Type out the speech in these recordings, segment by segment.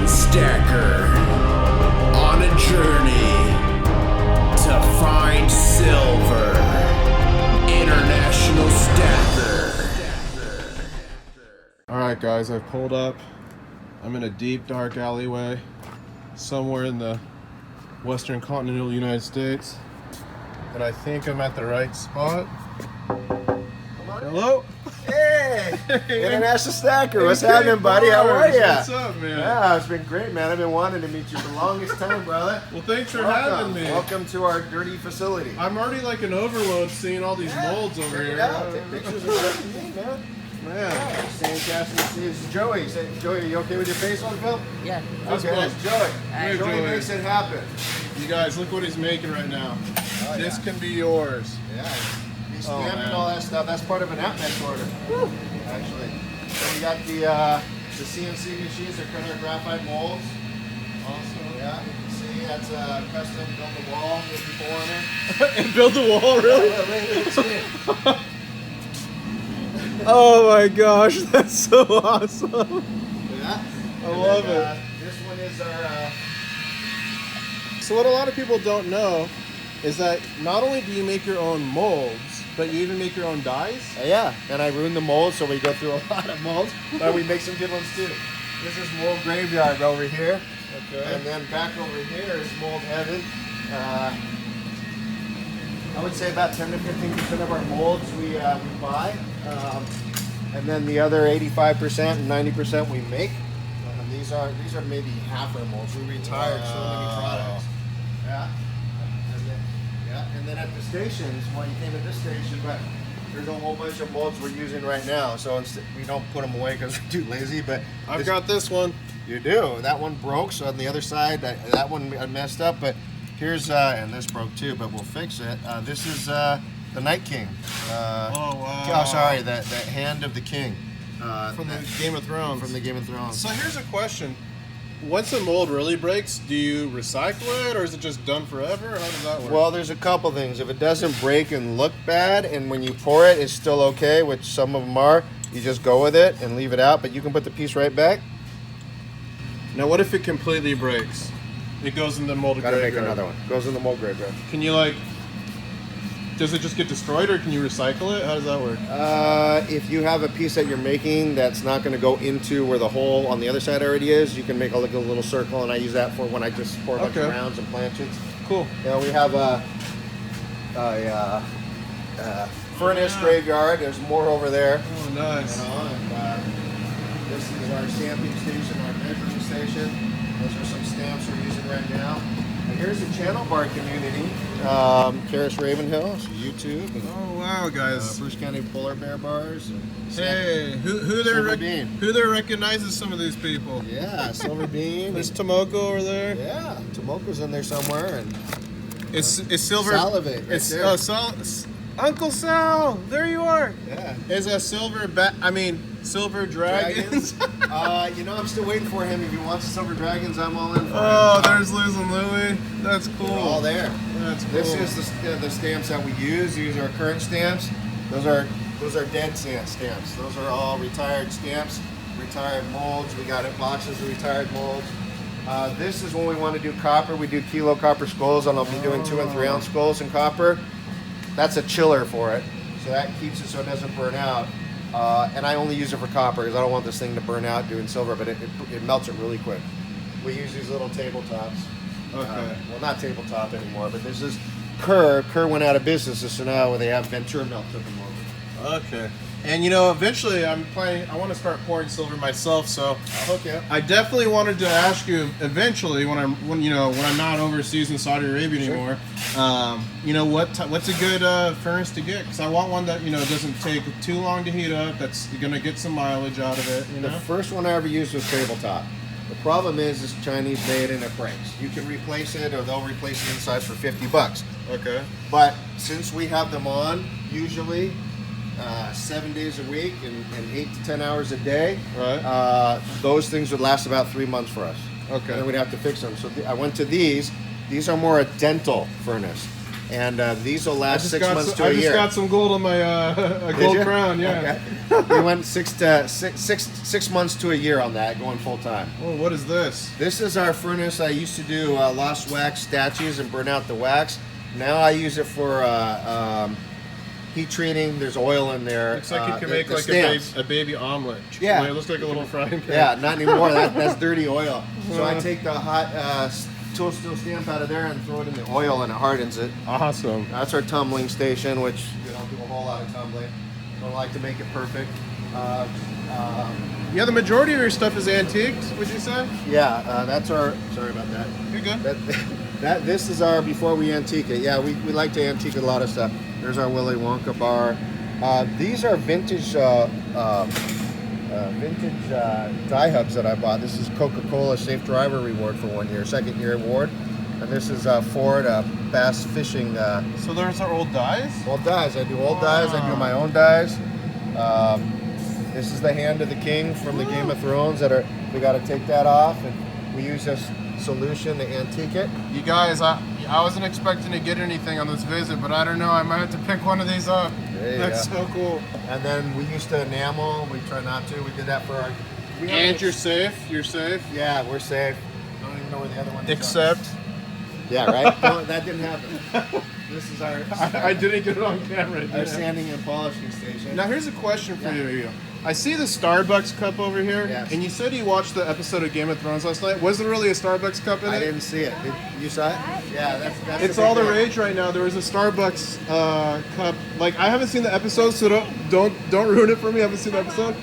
one stacker on a journey to find silver. International Stacker. Alright guys, I've pulled up. I'm in a deep dark alleyway somewhere in the western continental United States, and I think I'm at the right spot. Hello? Hey, International Stacker, what's happening, buddy? How are you? What's up, man? Yeah, it's been great, man. I've been wanting to meet you for the longest time, brother. Well, thanks for having me. Welcome to our dirty facility. I'm already like an overload seeing all these molds over Check here. it out. Take pictures of everything, man. Man. Sandcasting is Joey. Joey, are you okay with your face on film? Yeah. Okay, that's Joey. Hey, Joey Joey makes it happen. You guys, look what he's making right now. Oh, This yeah. can be yours. Yeah. He's Oh, stamping man. all that stuff. That's part of an AppNext order. Woo. Actually. So we got the CNC machines. They're cutting our graphite molds. Awesome. Yeah, you can see that's a custom build the wall with people on it. And build the wall, really? Yeah. Oh my gosh, that's so awesome. I love it. This one is our. So what a lot of people don't know is that not only do you make your own molds, but you even make your own dies? Yeah, and I ruined the molds, so we go through a lot of molds, but we make some good ones too. This is mold graveyard over here. Okay. And then back over here is mold heaven. I would say about 10 to 15% of our molds we buy. And then the other 85% and 90% we make. These are maybe half our molds. We retired so many products. And then at the stations, well, you came at this station, but there's a whole bunch of molds we're using right now. So we don't put them away because we're too lazy. But I've got this one. You do. That one broke. So on the other side, that one messed up. But here's and this broke too. But we'll fix it. This is the Night King. Oh wow. Oh, sorry. The Hand of the King. From the Game of Thrones. From the Game of Thrones. So here's a question. Once a mold really breaks, do you recycle it or is it just done forever? How does that work? Well, there's a couple things. If it doesn't break and look bad, and when you pour it, it's still okay, which some of them are, you just go with it and leave it out, but you can put the piece right back. Now what if it completely breaks? It goes in the molded Gotta make graveyard. another one. Goes in the mold graveyard. Can you does it just get destroyed or can you recycle it? How does that work? If you have a piece that you're making that's not going to go into where the hole on the other side already is, you can make a little circle, and I use that for when I just pour a bunch of rounds and planchets. Cool. You know, we have a furnace graveyard. There's more over there. Oh, nice. You know, and, this is our stamping station, our measuring station. Those are some stamps we're using right now. And here's the channel bar community. Karis Ravenhill, so YouTube. And, Oh wow, guys. Bruce County Polar Bear Bars. And Hey, who Silver Bean. there recognizes some of these people? Yeah, Silver Bean. There's Tomoko over there. Yeah, Tomoko's in there somewhere. And It's Silver. Salivate, right It's there. Uncle Sal. There you are. Yeah. Is a silver silver dragons. You know, I'm still waiting for him. If he wants silver dragons, I'm all in for Oh, him. there's Liz and Louie. That's cool. They're all there. That's cool. This is the stamps that we use. These are current stamps. Those are dead stamps. Those are all retired stamps, retired molds. We got boxes of retired molds. This is when we want to do copper. We do kilo copper skulls, and I'll be doing 2 and 3 ounce skulls in copper. That's a chiller for it, so that keeps it so it doesn't burn out. And I only use it for copper because I don't want this thing to burn out doing silver, but it melts it really quick. We use these little tabletops. Okay. Well, not tabletop anymore, but this is Kerr. Kerr went out of business, so now they have Ventura Melt took them over. Okay. And eventually I want to start pouring silver myself, so I'll hook you up. I definitely wanted to ask you eventually when I'm not overseas in Saudi Arabia anymore. What's a good furnace to get? Because I want one that doesn't take too long to heat up. That's gonna get some mileage out of it. The first one I ever used was tabletop. The problem is it's Chinese made and it breaks. You can replace it, or they'll replace it inside for $50. Okay. But since we have them on, usually 7 days a week and 8 to 10 hours a day, Right. those things would last about 3 months for us. Okay. And then we'd have to fix them. So I went to these. These are more a dental furnace. And these will last 6 got months some, to a I just year. got some gold on my a gold you? crown. Yeah. Okay. We went 6 months to a year on that, going full time. Oh, what is this? This is our furnace. I used to do lost wax statues and burn out the wax. Now I use it for heat treating. There's oil in there. Looks like you can make the like stamps. a baby omelet. Yeah. It looks like a little frying pan. Yeah, not anymore. That's dirty oil. So I take the hot tool steel stamp out of there and throw it in the oil, and it hardens it. Awesome. That's our tumbling station, which we don't do a whole lot of tumbling. Don't like to make it perfect. Yeah, the majority of your stuff is antiqued, would you say? Yeah, that's our. Sorry about that. You're good. This is our before we antique it. Yeah, we like to antique a lot of stuff. There's our Willy Wonka bar. These are vintage dye hubs that I bought. This is Coca-Cola Safe Driver Reward for 1 year, second year award. And this is Ford Bass Fishing. So there's our old dyes? Old dyes. I do old dyes. I do my own dyes. This is the hand of the king from the Game of Thrones. We got to take that off, and we use this solution to antique it. You guys, I wasn't expecting to get anything on this visit, but I don't know. I might have to pick one of these up. That's so cool. And then we used to enamel. We try not to. We did that for our. And you're safe. You're safe. Yeah, we're safe. I don't even know where the other one is. Except. Yeah, right. No, that didn't happen. This is our. I didn't get it on camera. Our sanding and polishing station. Now here's a question for you. I see the Starbucks cup over here, Yes. and you said you watched the episode of Game of Thrones last night. Was there really a Starbucks cup in it? I didn't see it. You saw it? Yeah, that's. It's all the rage right now. There was a Starbucks cup. Like, I haven't seen the episode, so don't ruin it for me. I haven't seen the episode.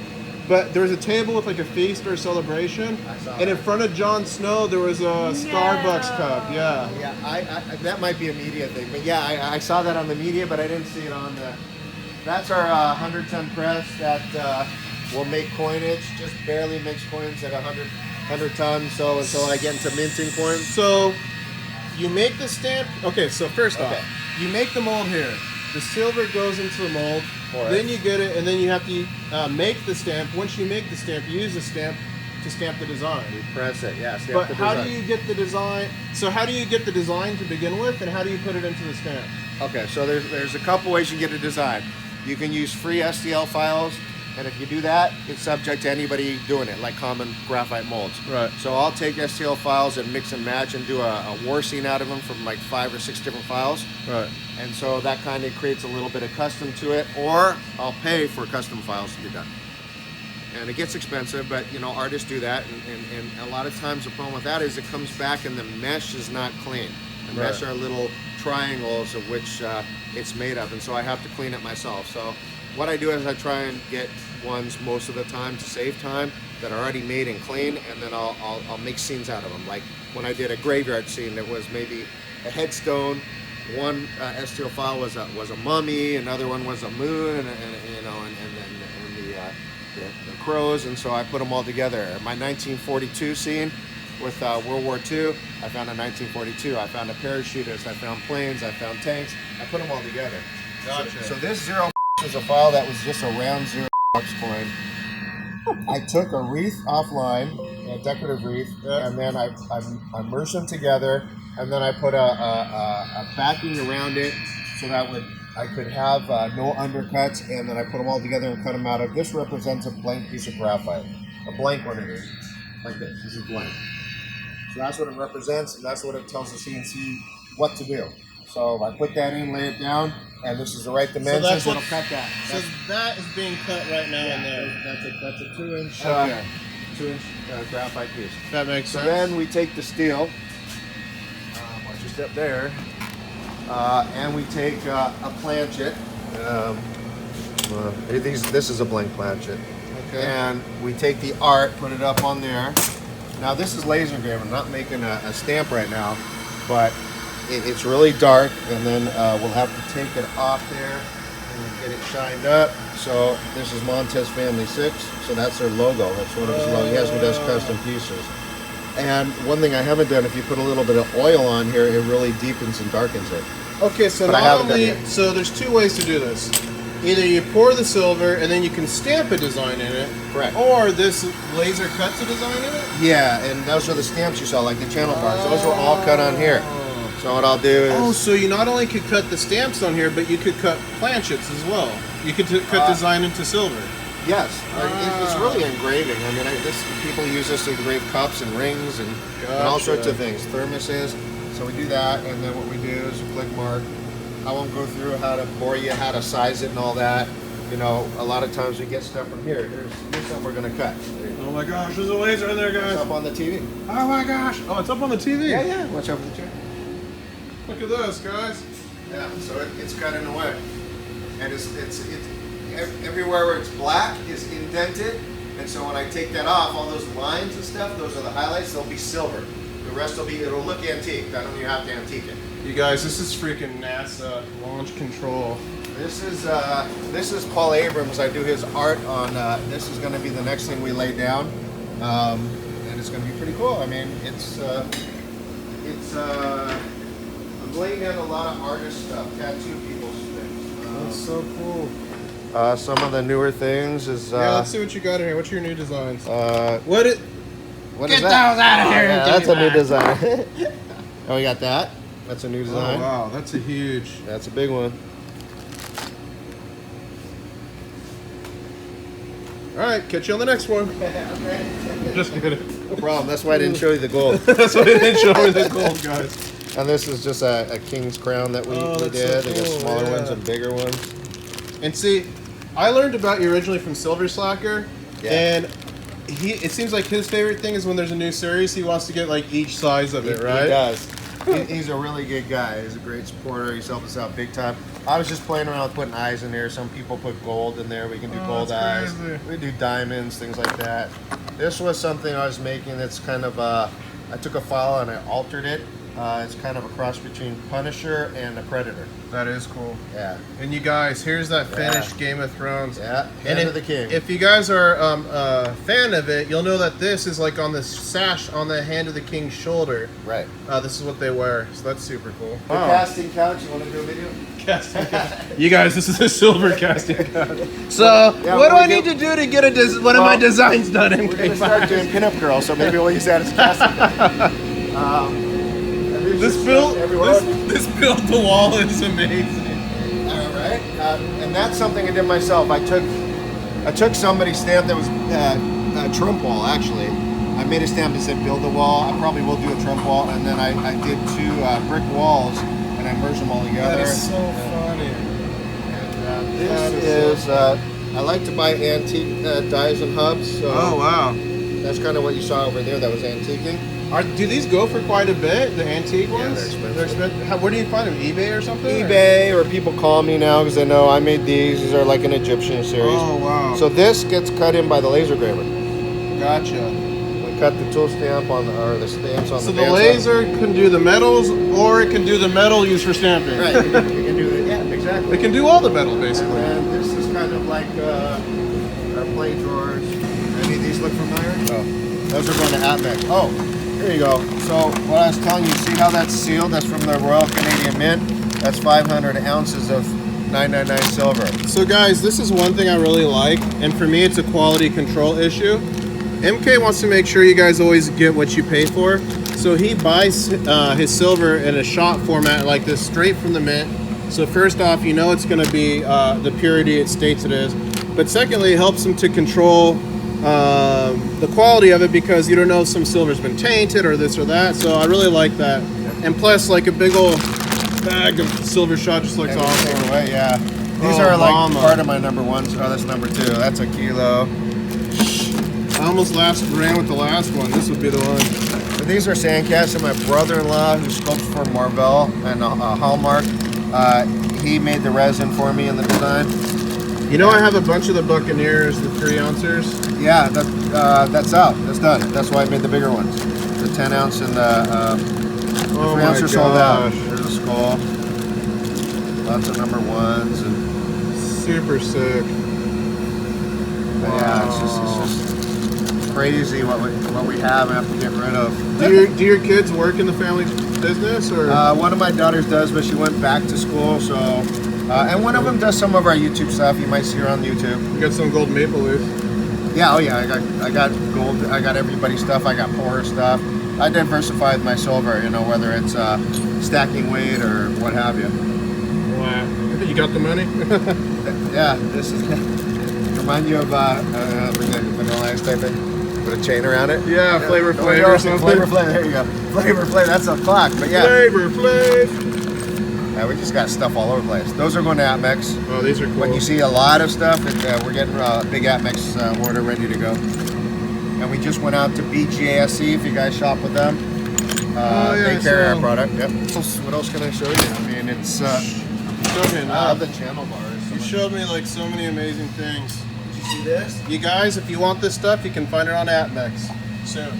But there was a table with like a feast or a celebration, and in front of Jon Snow there was a Starbucks cup. Yeah. Yeah, I that might be a media thing, but yeah, I saw that on the media, but I didn't see it on the. That's our 100-ton press that will make coinage. Just barely makes coins at 100 tons. So until I get into minting coins. So you make the stamp. Okay, so first off, you make the mold here. The silver goes into the mold. Then you get it, and then you have to make the stamp. Once you make the stamp, you use the stamp to stamp the design. You press it, yeah. But how do you get the design? So how do you get the design to begin with, and how do you put it into the stamp? Okay, so there's a couple ways you get a design. You can use free STL files, and if you do that, it's subject to anybody doing it, like common graphite molds. Right. So I'll take STL files and mix and match and do a war scene out of them from like 5 or 6 different files. Right. And so that kind of creates a little bit of custom to it, or I'll pay for custom files to be done. And it gets expensive, but you know, artists do that, and a lot of times the problem with that is it comes back and the mesh is not clean. The mesh are little triangles of which it's made of, and so I have to clean it myself. So what I do is I try and get ones most of the time to save time that are already made and clean, and then I'll make scenes out of them. Like when I did a graveyard scene that was maybe a headstone. One STL file was a mummy, another one was a moon, and the crows, and so I put them all together. My 1942 scene with World War II, I found a 1942. I found a parachutist. I found planes. I found tanks. I put them all together. Gotcha. So this 0 is a file that was just a round 0 coin. I took a wreath offline, a decorative wreath, and then I merged them together. And then I put a backing around it so that I could have no undercuts, and then I put them all together and cut them out of. This represents a blank piece of graphite, a blank one it is, like this. This is blank. So that's what it represents, and that's what it tells the CNC what to do. So I put that in, lay it down, and this is the right dimensions. So it'll cut that. So that is being cut right now in there. That's a 2-inch, Okay. 2-inch graphite piece. That makes sense. So then we take the steel. Just up there, and we take a planchet. This is a blank planchet. Okay. And we take the art, put it up on there. Now this is laser engraved. I'm not making a stamp right now, but it's really dark, and then we'll have to take it off there and get it shined up. So this is Montez Family 6. So that's their logo. That's one of his logos. He has who does custom pieces. And one thing I haven't done, if you put a little bit of oil on here, it really deepens and darkens it. Okay, so so there's 2 ways to do this. Either you pour the silver and then you can stamp a design in it. Correct. Or this laser cuts a design in it? Yeah, and those are the stamps you saw, like the channel bars. Those were all cut on here. So So what I'll do is... Oh, so you not only could cut the stamps on here, but you could cut planchets as well. You could cut design into silver. Yes, it's really engraving. I mean, people use this to engrave cups and rings and all sorts of things, thermoses. So we do that, and then what we do is a click mark. I won't go through how to bore you, how to size it and all that. You know, a lot of times we get stuff from here. Here's something we're gonna cut. Oh my gosh, there's a laser in there, guys. It's up on the TV. Oh my gosh. Oh, it's up on the TV. Yeah. Watch out for the chair. Look at this, guys. Yeah. So it's cut in a way, and it's everywhere where it's black is indented, and so when I take that off, all those lines and stuff, those are the highlights. They'll be silver. The rest it'll look antique. I don't even have to antique it. You guys, this is freaking NASA launch control. This is Paul Abrams. I do his art on. This is going to be the next thing we lay down, and it's going to be pretty cool. I mean, I'm laying down a lot of artist stuff, tattoo people's things. That's so cool. Some of the newer things is. Yeah, let's see what you got in here. What's your new designs? What is Get that? those out of here! Yeah, that's a new design. Oh, we got that. That's a new design. Oh wow, that's a huge. That's a big one. All right, catch you on the next one. Okay. Just kidding. No problem. That's why I didn't show you the gold. That's why I didn't show me the gold, guys. And this is just a king's crown that we that's did. so They got cool, smaller ones and bigger ones. And see, I learned about you originally from Silver Slacker, and it seems like his favorite thing is when there's a new series, he wants to get like each size of it, right? He does. He's a really good guy. He's a great supporter. He's helped us out big time. I was just playing around with putting eyes in there. Some people put gold in there. We can do gold eyes. Crazy. We do diamonds, things like that. This was something I was making that's kind of, I took a file and I altered it. It's kind of a cross between Punisher and a Predator. That is cool. Yeah. And you guys, here's that finished Game of Thrones. Yeah. Hand of the King. If you guys are a fan of it, you'll know that this is like on the sash on the Hand of the King's shoulder. Right. This is what they wear, so that's super cool. The casting couch. You want to do a video? Casting couch. You guys, this is a silver casting couch. So, what do I need to do to get one of my designs done? We're going to start doing pinup girls, so maybe we'll use that as a casting couch. This build the wall is amazing. All right, and that's something I did myself. I took somebody's stamp that was a Trump wall. Actually, I made a stamp that said "Build the wall." I probably will do a Trump wall, and then I did 2 brick walls, and I merged them all together. That is so funny. And this is I like to buy antique dies and hubs. So Oh wow. that's kind of what you saw over there. That was antiquing. Do these go for quite a bit? The antique Yeah, ones? they're expensive. Where do you find them? eBay or something? eBay, or people call me now because they know I made these. These are like an Egyptian series. Oh wow. So this gets cut in by the laser graver. Gotcha. We cut the tool stamp on the stamps on So the the band laser can do the metals, or it can do the metal used for stamping. Right. You can do that. Yeah, exactly. It can do all the metal basically. And then this is kind of like our plate drawers. Any of these look familiar? Oh, those are going to ATMEC. Oh, here you go. So what I was telling you, see how that's sealed? That's from the Royal Canadian Mint. That's 500 ounces of 999 silver. So guys, this is one thing I really like, and for me it's a quality control issue. MK wants to make sure you guys always get what you pay for. So he buys his silver in a shot format like this straight from the mint. So first off, you know it's going to be the purity it states it is. But secondly, it helps him to control the quality of it, because you don't know if some silver's been tainted or this or that. So I really like that. And plus, like a big old bag of silver shot just looks awesome. Away, yeah. These Oh, are like mama. part of my number ones. Oh, that's number 2. That's a kilo. I almost ran with the last one. This would be the one. So these are sandcasts of my brother-in-law who sculpts for Marvell and Hallmark. He made the resin for me in the design. You know, I have a bunch of the Buccaneers, the 3 ouncers. Yeah, that's out. That's done. That's why I made the bigger ones. The 10 ounce and the 3 ounce are sold out. There's a skull. Lots of number 1s. And Super sick. yeah, it's just crazy what we have and have to get rid of. Do your kids work in the family business, or? One of my daughters does, but she went back to school, so. And one of them does some of our YouTube stuff. You might see her on YouTube. You got some gold maple leaf. Yeah, oh yeah, I got gold. I got everybody's stuff. I got poorer stuff. I diversified my silver. You know, whether it's stacking weight or what have you. Wow. You got the money? Yeah, this is remind you of Vanilla Ice type thing. Put a chain around it. Yeah, Flavor Flav or something. Flavor Flav, there you go. Flavor Flav, that's a clock. But yeah. Flavor Flav. Yeah, we just got stuff all over the place. Those are going to Atmex. Oh, these are cool. When you see a lot of stuff, we're getting a big Atmex order ready to go. And we just went out to BGASC, if you guys shop with them. They carry our product. Yep. What else can I show you? I mean, it's showed me I love the channel bars. You showed me like so many amazing things. Did you see this? You guys, if you want this stuff, you can find it on Atmex soon.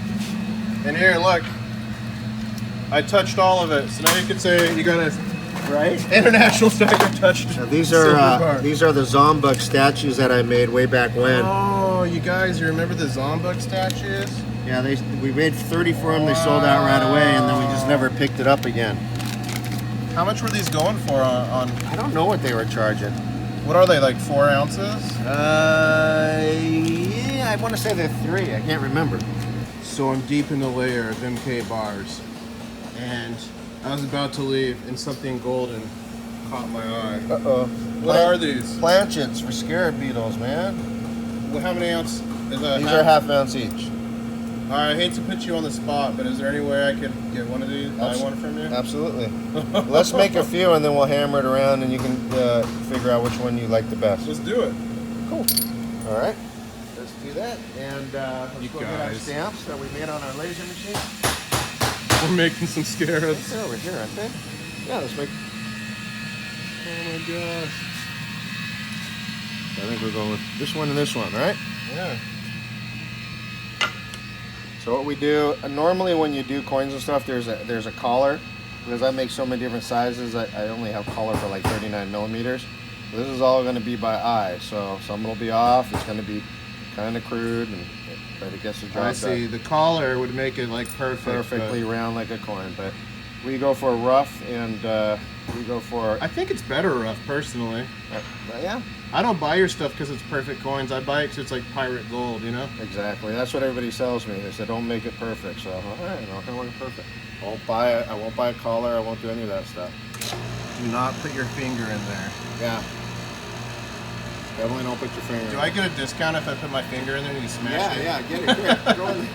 And here, look. I touched all of it, so now you can say you got a international stacker touched. Now, these are the Zombug statues that I made way back when. Oh, you guys, you remember the Zombug statues? Yeah, we made 30 for them. They sold out right away, and then we just never picked it up again. How much were these going for on? I don't know what they were charging. What are they, like 4 ounces? Yeah, I want to say they're 3. I can't remember. So I'm deep in the layer of MK Barz, and I was about to leave, and something golden caught my eye. Uh-oh. What are these? Planchets for scarab beetles, man. Well, how many ounce is that? These are half ounce each. Alright, I hate to put you on the spot, but is there any way I could get one of these? Buy one from you? Absolutely. Let's make a few, and then we'll hammer it around, and you can figure out which one you like the best. Let's do it. Cool. All right. Let's do that. And let's You go get our guys. stamps that we made on our laser machine. We're making some scarabs. They're over here, aren't they? Yeah, let's make. Oh my gosh. I think we're going with this one and this one, right? Yeah. So what we do normally when you do coins and stuff, there's a collar, because I make so many different sizes. I only have collar for like 39 millimeters. This is all going to be by eye, so some will be off. It's going to be kind of crude, but it gets the job I see. The collar would make it like perfectly round like a coin. But we go for rough, and we go for. I think it's better rough, personally. Yeah. I don't buy your stuff because it's perfect coins. I buy it because it's like pirate gold, you know? Exactly. That's what everybody sells me. They said, don't make it perfect. So, all right, I'm not going to make it perfect. I won't buy it. I won't buy a collar. I won't do any of that stuff. Do not put your finger in there. Yeah. Definitely don't put your finger in. Do I get a discount if I put my finger in there and you smash it? Yeah, get it. Here, go in there.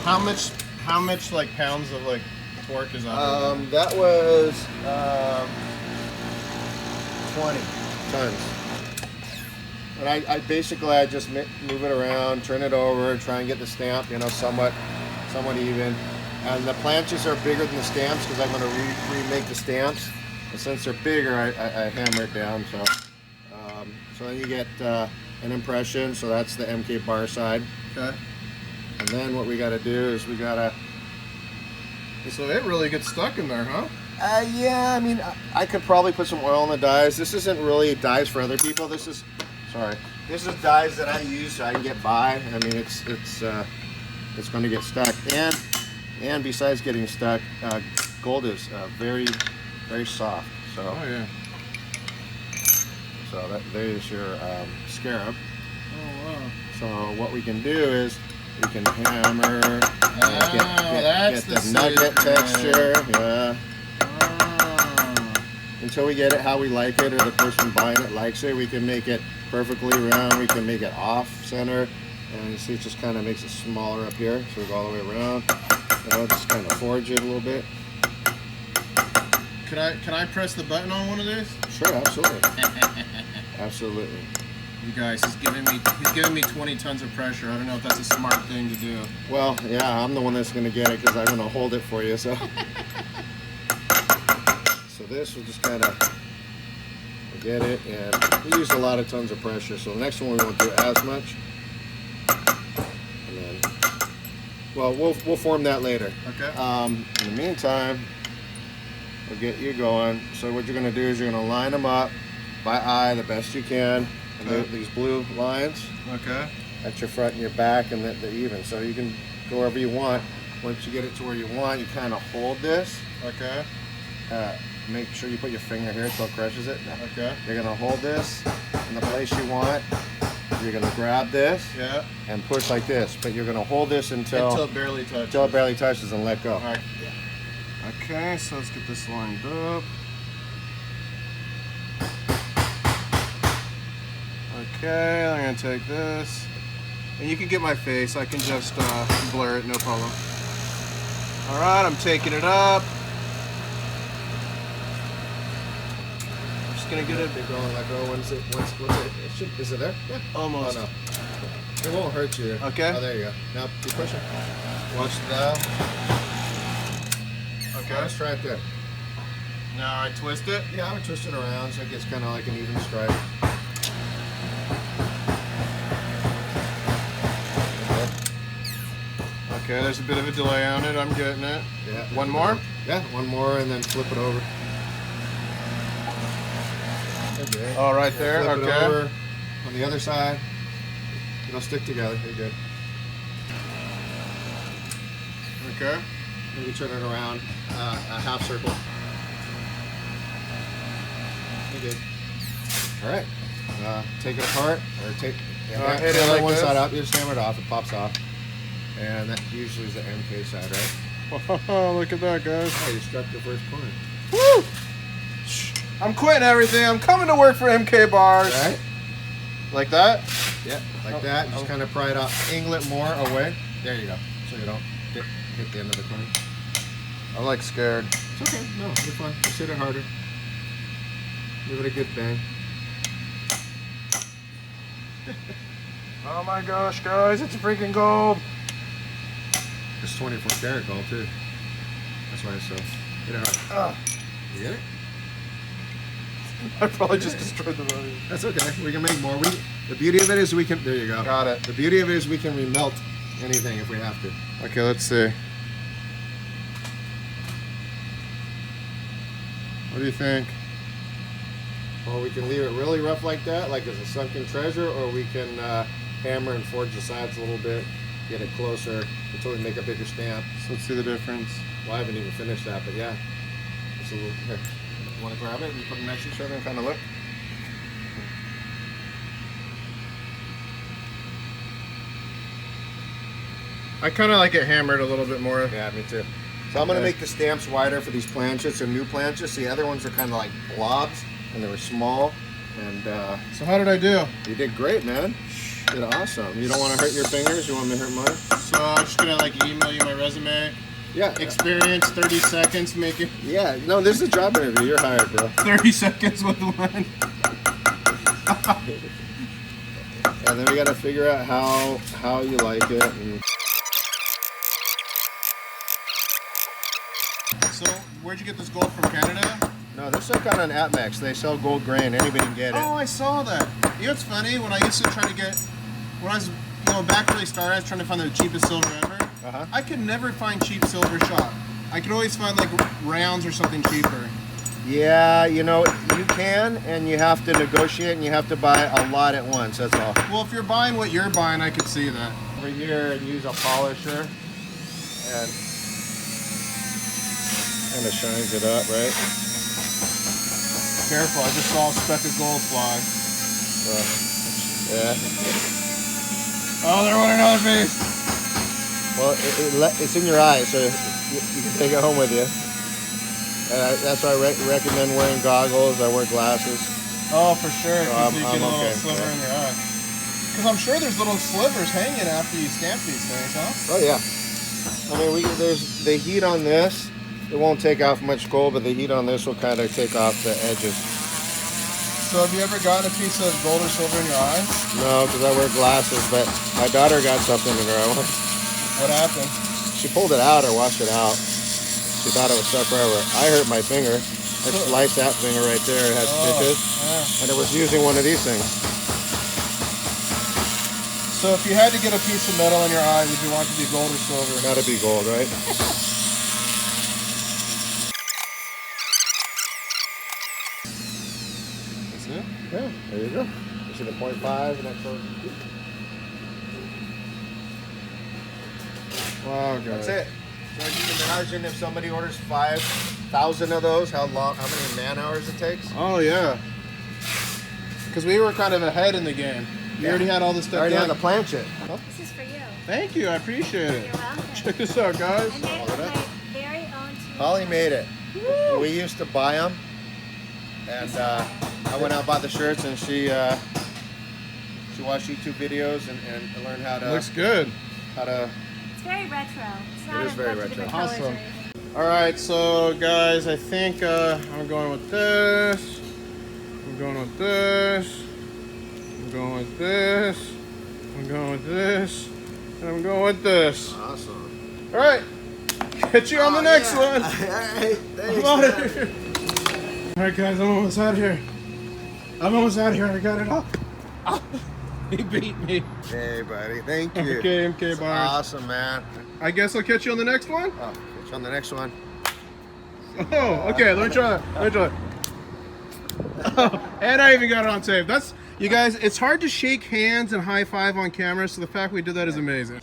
How much like pounds of like torque is on That was 20 tons. And I basically just move it around, turn it over, try and get the stamp, somewhat even. And the planches are bigger than the stamps because I'm going to remake the stamps. And since they're bigger, I hammer it down. So then you get an impression. So that's the MK bar side. Okay. And then what we got to do is we got to. So it really gets stuck in there, huh? Yeah, I mean, I could probably put some oil in the dyes. This isn't really dyes for other people. This is dyes that I use so I can get by. I mean, it's going to get stuck. And besides getting stuck, gold is very, very soft. So. Oh yeah. So there's your scarab. Oh wow. So what we can do is we can hammer, that's get the nugget texture, yeah. Until we get it how we like it, or the person buying it likes it. We can make it perfectly round. We can make it off center, and you see it just kind of makes it smaller up here. So we go all the way around. Just kind of forge it a little bit. Can I press the button on one of these? Sure, absolutely. Absolutely. You guys, he's giving me 20 tons of pressure. I don't know if that's a smart thing to do. Well, yeah, I'm the one that's going to get it because I'm going to hold it for you. So, so this will just kind of get it, and we use a lot of tons of pressure. So the next one we won't do as much. And then, well, we'll form that later. Okay. In the meantime, we'll get you going. So what you're going to do is you're going to line them up by eye the best you can. And these blue lines. Okay. That's your front and your back, and the even. So you can go wherever you want. Once you get it to where you want, you kind of hold this. Okay. Make sure you put your finger here so it crushes it. Okay. You're gonna hold this in the place you want, You're gonna grab this Yeah. and push like this, but you're gonna hold this until it barely touches. until it barely touches and let go. All right. Okay, so let's get this lined up. Okay, I'm gonna take this. And you can get my face, I can just blur it, no problem. All right, I'm taking it up. I'm just gonna get it. Keep going, let go. Once it should, is it there? Yeah. Almost. Oh no. It won't hurt you. Okay. Oh, there you go. Now keep pushing. Watch the dial. Okay. Let's try it there. Now I twist it. Yeah, I would twist it around so it gets kind of like an even stripe. Okay, there's a bit of a delay on it. I'm getting it. Yeah. One more? Yeah, one more and then flip it over. Okay. Oh, right there. Flip it Okay. over on the other side. It'll stick together. You're good. Okay. Maybe turn it around a half circle. You're good. All right. Take it apart or take hit it like one this. side up. You just hammer it off. It pops off. And that usually is the MK side, right? Oh, look at that, guys. Oh, you struck your first point. Woo! I'm quitting everything. I'm coming to work for MK Barz. Right? Like that? Yeah, like that. Just kind of pry it out. Angle it more away. There you go. So you don't hit the end of the coin. I'm like scared. It's okay. No, you're fine. Just hit it harder. Give it a good bang. Oh my gosh, guys, it's freaking gold. It's 24 karat gold too. That's why it's so. Hit it hard. You get it? I probably just destroyed the value. That's okay. We can make more. The beauty of it is we can. There you go. Got it. The beauty of it is we can remelt anything if we have to. Okay, let's see. What do you think? Or we can leave it really rough like that, like it's a sunken treasure, or we can hammer and forge the sides a little bit, get it closer until we make a bigger stamp. So let's see the difference. Well, I haven't even finished that, but yeah. It's a little, here. You want to grab it and put them next to each other and kind of look? I kind of like it hammered a little bit more. Yeah, me too. So I'm going to make the stamps wider for these planchets and new planchets. The other ones are kind of like blobs, and they were small. And So how did I do? you did great, man. You did awesome. You don't want to hurt your fingers? You want me to hurt mine? So I'm just gonna like email you my resume. Yeah. Experience 30 seconds, make it Yeah. No, this is a job interview. You're hired, bro. 30 seconds with one. And then we got to figure out how you like it. And So where'd you get this gold from, Canada? no, this is some kind of an Atmex. They sell gold grain. Anybody can get it. Oh, I saw that. You know what's funny? When I used to try to get, when I was, back where they started, I was trying to find the cheapest silver ever. Uh-huh. I could never find cheap silver shop. I could always find like rounds or something cheaper. Yeah, you can, and you have to negotiate, and you have to buy a lot at once. That's all. Well, if you're buying what you're buying, I could see that. Over here, and use a polisher, and kind of shines it up, right? Careful, I just saw a speck of gold fly. Yeah. Oh, there went another piece. Well, it's in your eye, so you can take it home with you. That's why I recommend wearing goggles. I wear glasses. Oh, for sure. So Because you I'm get a little okay. sliver in your eye. Because I'm sure there's little slivers hanging after you stamp these things, huh? Oh yeah. I mean, there's the heat on this. It won't take off much gold, but the heat on this will kind of take off the edges. So have you ever gotten a piece of gold or silver in your eye? No, because I wear glasses, but my daughter got something in her eye once. What happened? She pulled it out or washed it out. She thought it was stuck forever. I hurt my finger. I sliced that finger right there. It had stitches. Yeah. And it was using one of these things. So if you had to get a piece of metal in your eye, would you want it to be gold or silver? Gotta be gold, right? That's it? Yeah, there you go. You see the 0.5 and that goes. Wow, guys. That's it. So you can imagine if somebody orders 5,000 of those, how many man hours it takes? Oh, yeah. Because we were kind of ahead in the game. You already had all this I stuff already done? had the planchet. This is for you. Thank you, I appreciate it. You're welcome. Check this out, guys. I made it with my very own two. Holly made it. Woo! We used to buy them, and I went out and bought the shirts, and she watched YouTube videos and learned how to Looks good. It's very retro. It's not is a very bunch of retro. different colors or Awesome. anything. All right, so guys, I think I'm going with this. I'm going with this. I'm going with this. I'm going with this. And I'm going with this. Awesome. All right, catch you on the next one. All right, thanks, I'm out man. of here. All right, guys, I'm almost out of here. I got it all. Ah, he beat me. Hey, buddy. Thank you. Okay, It's Barz. awesome, man. I guess I'll catch you on the next one. Oh, catch you on the next one. Oh, okay. Let me try. Oh, and I even got it on tape. That's, you guys, it's hard to shake hands and high five on camera, so the fact we did that is amazing.